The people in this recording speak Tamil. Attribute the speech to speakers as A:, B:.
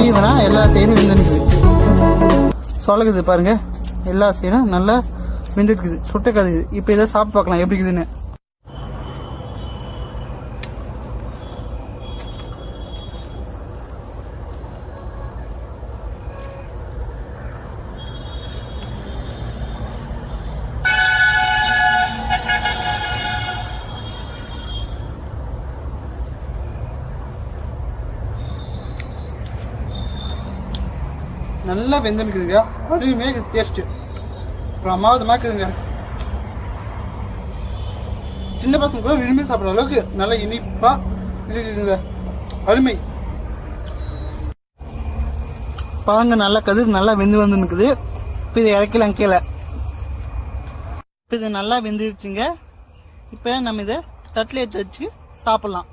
A: ஈவனா எல்லா சைடும் வெந்துருக்குது. சொல்லுக்குது பாருங்க, எல்லா சைடும் நல்லா வெந்துருக்குது, சுட்டக்காது. இப்போ இதை சாப்பிட்டு பார்க்கலாம் எப்படி இருக்குதுன்னு. நல்லா வெந்துருக்குதுங்க, அருமையாக இருக்குது. டேஸ்ட்டு பிரமாதமாக இருக்குதுங்க. சின்ன பசங்க கூட விரும்பி சாப்பிட்ற அளவுக்கு நல்லா இனிப்பாக இருக்குதுங்க, அருமை. பாருங்க, நல்லா கதிர் நல்லா வெந்து வந்துருக்குது. இப்போ இதை இறக்கலாம் கீழே. இப்போ இது நல்லா வெந்துருச்சுங்க. இப்போ நம்ம இதை தட்டில் எடுத்து வச்சு சாப்பிட்லாம்.